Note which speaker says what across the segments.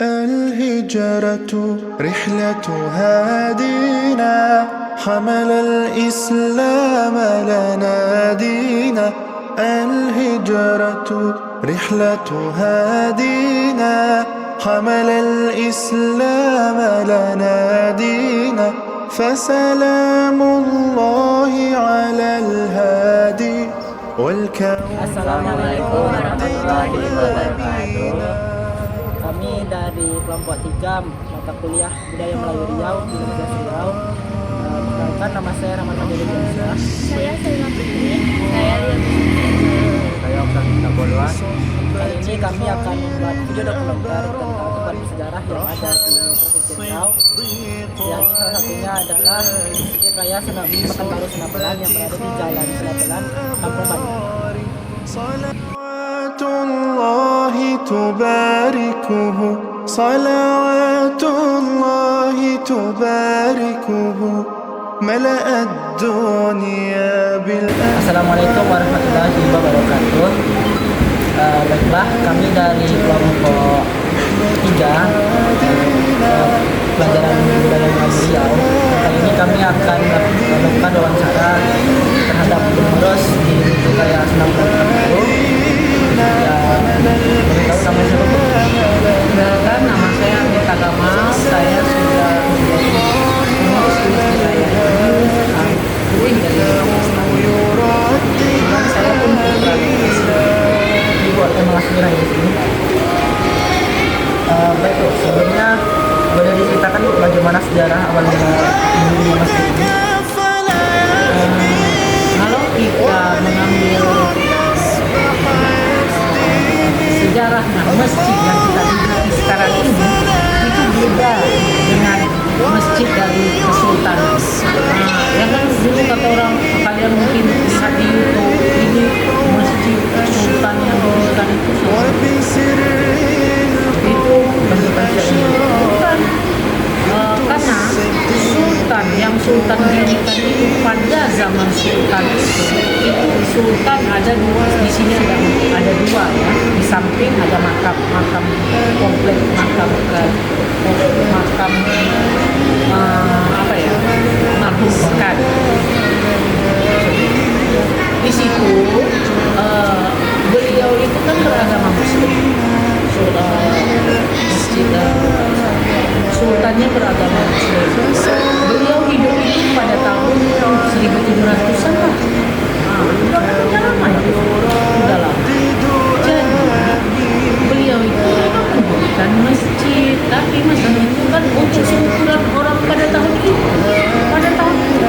Speaker 1: الهجرة رحلة هادينا حمل الإسلام لنا دينا. الهجرة رحلة هادينا حمل الإسلام لنا دينا. فسلام الله على الهادي والكون.
Speaker 2: Assalamualaikum warahmatullahi wabarakatuh. Kami dari kelompok 3 mata kuliah Budaya Melayu Riau di Universitas Riau. Perkenalkan, nama saya Rahmat Fadil Biasa.
Speaker 3: Saya Selma Putri. Saya Lia.
Speaker 2: Saya Oksan Tabolwa. Kali ini kami akan membuat video dokumenter tentang tempat bersejarah yang ada di Provinsi Riau. Yang salah satunya adalah Masjid Raya Pekanbaru Senapelan yang berada di Jalan Senapelan, Kampung Banjar.
Speaker 1: صلوات الله تباركه صلوات الله تباركه ملأ الدنيا بالأمن.
Speaker 2: Assalamualaikum warahmatullahi wabarakatuh. Baiklah, kami dari kelompok 3 pelajaran budaya Melayu Riau. Kali ini kami akan melakukan wawancara terhadap pengurus di Raya Senapelan Pekanbaru. Tahu nama siapa?
Speaker 4: Perkenalkan, nama saya Anita Gamal. Saya sudah menjadi pengurus di Raya ini dari saya pun
Speaker 2: Dibuat tema sejarah di sini. Baik, sebelumnya boleh diceritakan bagaimana sejarah awal mula masjid ini?
Speaker 4: kalau kita mengambil sejarahnya masjid yang kita lihat sekarang ini itu beda dengan masjid dari kesultanan. Yang kan dulu kata orang, kalian mungkin lihat di YouTube, ini masjid sultan yang didirikan itu bentukan bukan. Karena sultan dirikan itu pada zaman sultan itu sultan ada di sini ada dua ya, di samping ada makam komplek makam marhum Pekan. Di situ beliau itu kan beragama Muslim. Sultannya beragama Muslim. Beliau hidup itu pada tahun 1700-an lah. Udah lama ya. Udah lama. Jadi beliau itu mendirikan masjid, tapi masjid itu kan untuk seukuran orang pada tahun itu. Pada tahun itu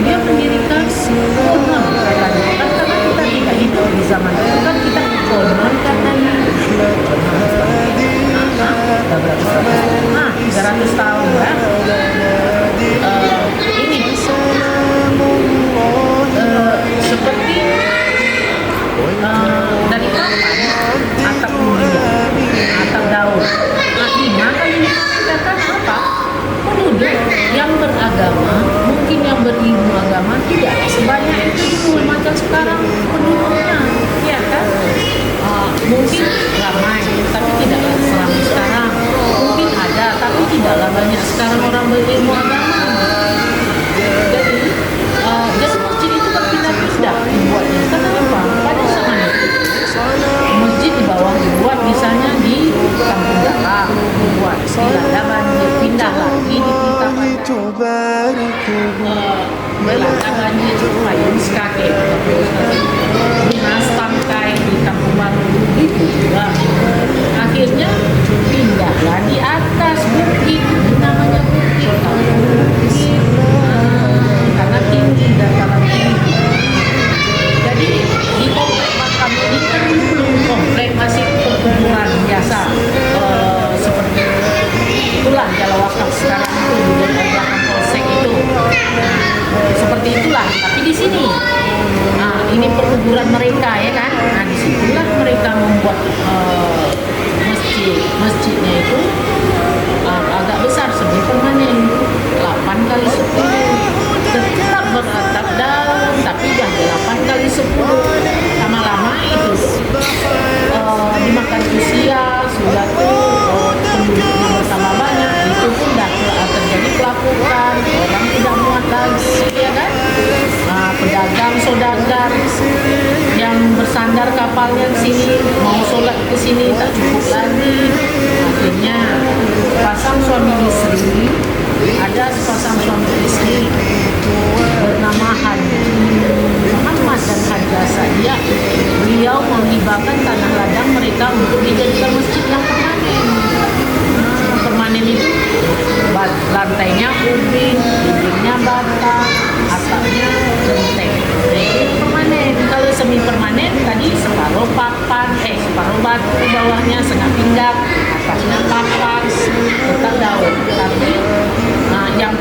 Speaker 4: dia mendirikan konon katanya. Kan karena kita tidak hidup di zaman itu kan kita konon katanya. 300 tahun ya. Ini seperti dari kapan atap mulia, atap daun. Di mana ini dikatakan apa? Penduduk yang beragama, mungkin yang berilmu agama tidak sebanyak itu dulu macam sekarang penduduknya, ya kan? Mungkin ramai, tapi tidaklah seramai sekarang. Mungkin ada, tapi tidaklah banyak sekarang orang berilmu agama. Jadi masjid itu berpindah-pindah dibuatnya. Kenapa? Pada zaman itu masjid di bawah dibuat, misalnya di Kampung Dalam dibuat, dilanda banjir, pindah lagi di Pelita melanda banjir Payung Sekake, Dinas Tangkai di Kampung Baru itu juga. Akhirnya pindahlah di atas bukit, namanya bukit, karena tinggi dataran tinggi. Jadi di komplek makam ini kan belum komplek, masih perkuburan biasa, seperti itulah Jalan Wakaf sekarang itu di belakang polsek itu. Seperti itulah, tapi di sini ini perkuburan mereka ya kan. Nah, disitulah mereka membuat masjidnya itu agak besar, segi permanen 8 kali 10, tetap beratap daun tapi dah 8 kali 10. Lama-lama itu dimakan usia sudah tuh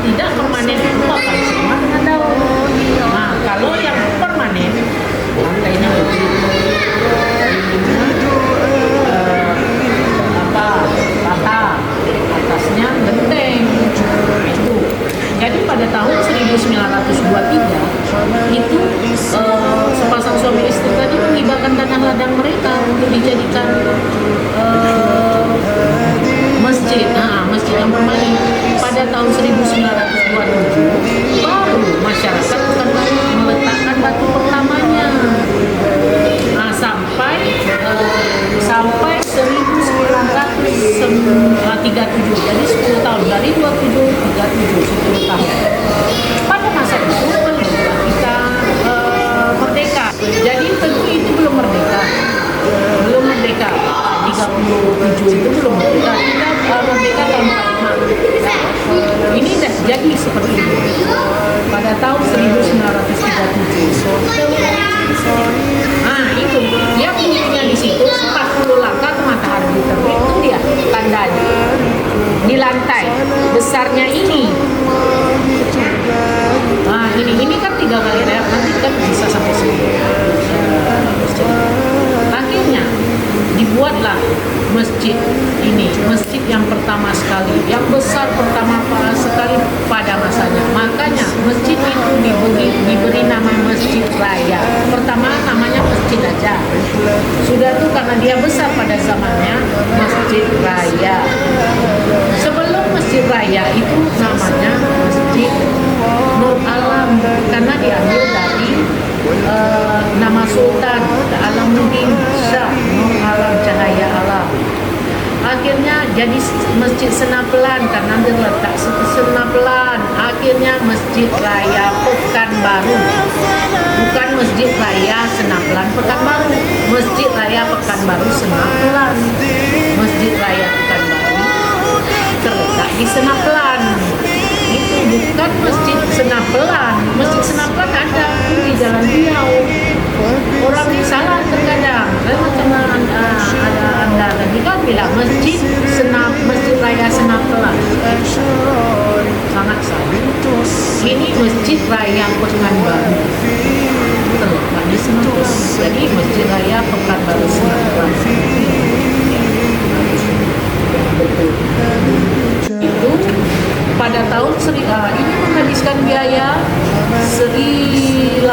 Speaker 4: tidak permanen itu akan sama dengan daun. Nah, kalau yang permanen, lantainya lebih rata, atasnya genteng. Itu. Jadi pada tahun 1923 itu sepasang suami istri tadi menghibahkan tanah ladang mereka untuk dijadikan masjid. Nah, masjid yang permanen. Pada tahun 1927 baru masyarakat meletakkan batu pertamanya. Nah, sampai 1937, jadi 10 tahun dari 27 37 10 tahun. Pada masa itu kita merdeka. Jadi tentu itu belum merdeka. 37 itu belum merdeka. Kita merdeka tahun 45. Ini dah jadi seperti ini. Pada tahun 1937. Nah, itu yang bunyinya di situ 40 langkah ke matahari terbit, itu dia tandanya di lantai besarnya ini. Nah, ini kan 3 kali reak, nanti kan bisa sampai sini. Akhirnya dibuatlah masjid ini, masjid yang pertama sekali, yang besar pertama sekali pada masanya. Makanya masjid itu diberi nama Masjid Raya. Pertama namanya masjid aja. Sudah tuh karena dia besar pada zamannya, Masjid Raya. Sebelum Masjid Raya itu namanya Masjid Nur Alam, karena diambil dari nama Sultan Alamuddin Shah Nur Alam, Cahaya Alam. Akhirnya jadi Masjid Senapelan karena terletak Senapelan. Akhirnya Masjid Raya Pekanbaru, bukan Masjid Raya Senapelan Pekanbaru, Masjid Raya Pekanbaru Senapelan. Masjid Raya Pekanbaru terletak di Senapelan. Itu bukan Masjid Senapelan. Masjid Senapelan ada di Jalan Riau. Orang ini salah terkadang. Karena ada anda tadi kan bilang Masjid Raya Senapelan. Sangat salah. Ini Masjid Raya Pekanbaru terletak di Senapelan. Jadi Masjid Raya Pekanbaru Senapelan. Itu pada tahun ini menghabiskan biaya 18.700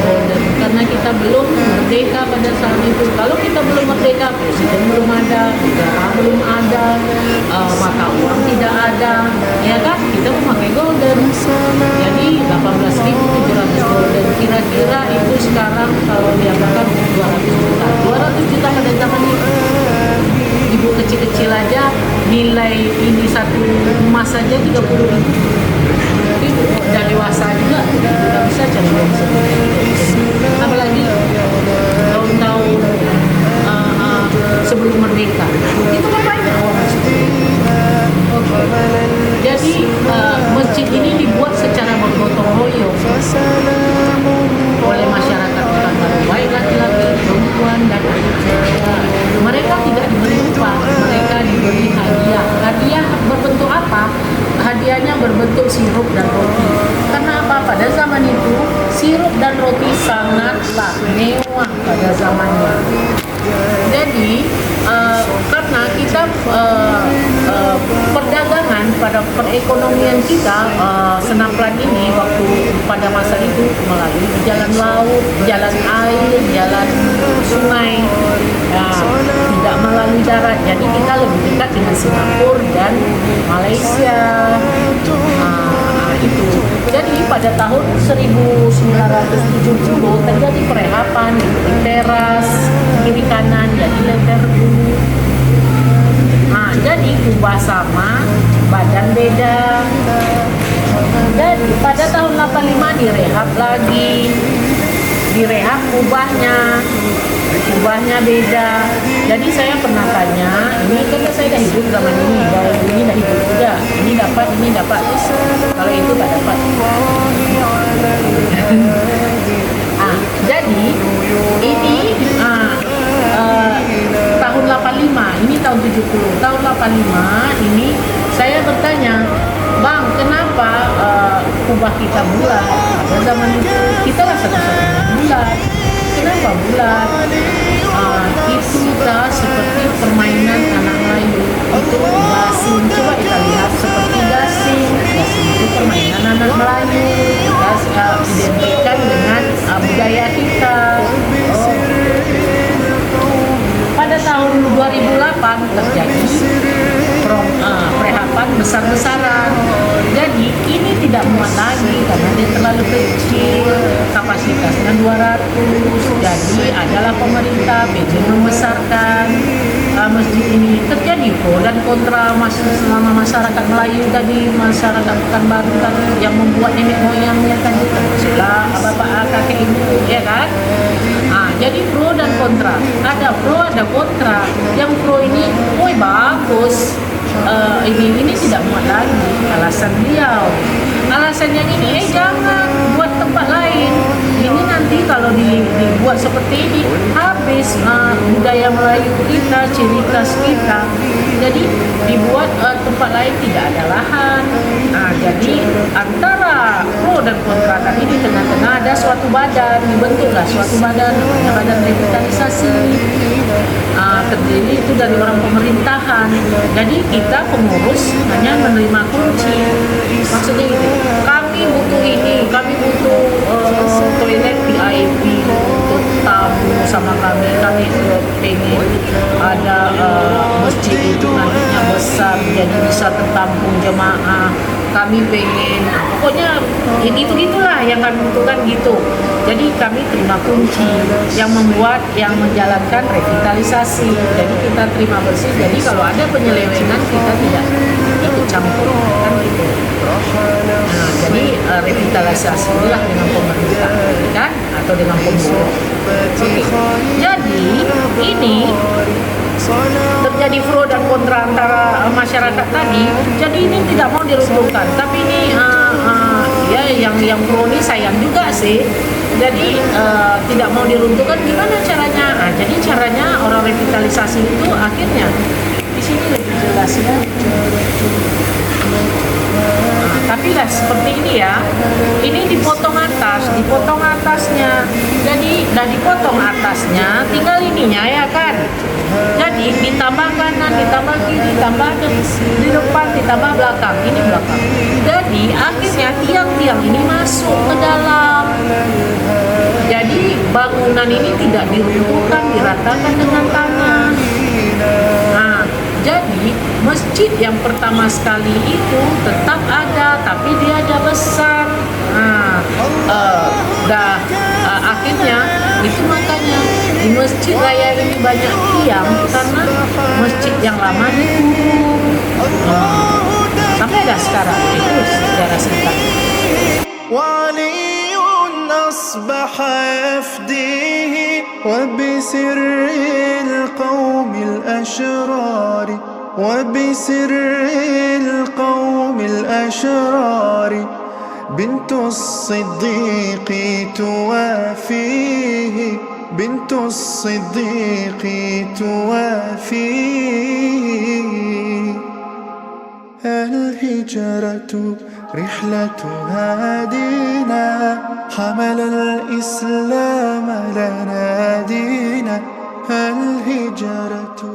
Speaker 4: golden karena kita belum merdeka pada saat itu. Kalau kita belum merdeka, presiden belum ada, negara belum ada, mata uang tidak ada, ya kan? Kita memakai golden. Jadi 18.700 golden kira-kira itu sekarang kalau diangkat 200 juta. 200 juta pada zaman itu. Ibu kecil-kecil aja nilai ini satu emas saja 30.000. Tapi udah dewasa juga udah bisa jadi apalagi tahun-tahun sebelum merdeka itu kan banyak orang seperti itu. Jadi masjid ini dibuat secara bergotong royong oleh masyarakat Pekanbaru, baik laki-laki, perempuan dan anak-anak. Mereka tidak diberi upah, mereka diberi hadiah. Hadiah berbentuk apa? Hadiahnya berbentuk sirup dan roti. Karena apa? Pada zaman itu sirup dan roti sangatlah mewah pada zamannya. Jadi karena kita perdagangan pada perekonomian kita Senapelan ini waktu pada masa itu melalui jalan laut, jalan air, jalan sungai, tidak melalui darat. Jadi kita lebih dekat dengan Singapura dan Malaysia. Itu. Jadi pada tahun 1970 terjadi perehapan di teras kiri kanan jadi lebar dulu. Jadi kubah sama, badan beda. Jadi pada tahun 85 direhab lagi, direhab kubahnya beda. Jadi saya pernah tanya, ini kan saya dah hidup zaman ini, ini dah hidup juga, ini dapat. Kalau itu tak dapat. Jadi ini tahun 85, ini tahun 70, tahun 85 ini saya bertanya, Bang, kenapa kubah kita bulat? Pada zaman itu kita lah satu-satunya bulat. Kenapa bulat? Itu kita seperti permainan anak Melayu. Itu gasing. Coba kita lihat seperti gasing. Gasing itu permainan anak Melayu. Kita identikkan dengan budaya kita. Pada tahun 2008 terjadi prehapan besar-besaran. Jadi ini tidak muat lagi karena dia terlalu kecil, kapasitasnya 200. Jadi adalah pemerintah pengen membesarkan masjid ini. Terjadi pro dan kontra selama masyarakat Melayu tadi, masyarakat Pekanbaru tadi yang membuat nenek moyangnya tadi, termasuklah bapak kakek ibu, ya kan? Jadi pro dan kontra. Ada pro, ada kontra. Yang pro ini, woi bagus. Ini tidak muat lagi. Alasan beliau. Alasan yang ini, jangan buat tempat lain. Ini nanti kalau dibuat seperti ini habis budaya Melayu kita, ciri khas kita. Jadi dibuat tempat lain tidak ada lahan. Jadi antara pro dan kontra tadi di tengah-tengah ada suatu badan, dibentuklah suatu badan, namanya badan revitalisasi. Terdiri itu dari orang pemerintahan. Jadi kita pengurus hanya menerima kunci. Maksudnya gitu. Kami butuh ini, kami butuh toilet VIP untuk tamu sama kami pengen ada masjid itu nantinya besar jadi bisa tertampung jemaah. Kami pengen, pokoknya ini gitulah yang kami butuhkan gitu. Jadi kami terima kunci yang membuat, yang menjalankan revitalisasi. Jadi kita terima bersih. Jadi kalau ada penyelewengan kita tidak ikut campur kan gitu. Jadi revitalisasi inilah dengan pemerintah kan atau dengan pembuat. Jadi ini terjadi pro dan kontra antara masyarakat tadi. Jadi ini tidak mau diruntuhkan, tapi ini ya yang pro ini sayang juga sih. Jadi tidak mau diruntuhkan, gimana caranya? Jadi caranya orang revitalisasi itu akhirnya di sini lebih jelas ya. Tapi lah seperti ini ya, ini dipotong atasnya, jadi dah dipotong atasnya, tinggal ininya ya kan. Jadi ditambah kanan, ditambah kiri, ditambah di depan, ditambah belakang, ini belakang. Jadi akhirnya tiang-tiang ini masuk ke dalam. Jadi bangunan ini tidak diruntuhkan, diratakan dengan tangan. Jadi masjid yang pertama sekali itu tetap ada, tapi dia ada besar. Akhirnya itu makanya di masjid raya ini banyak tiang karena masjid yang lama dikurung. Sampai ada sekarang itu sejarah singkat.
Speaker 1: أصبح يفديه وبسر القوم الأشرار وبسر القوم الأشرار بنت الصديق توافيه بنت الصديق توافيه الهجرة رحلة هادينا حمل الإسلام لنا دينا الهجرة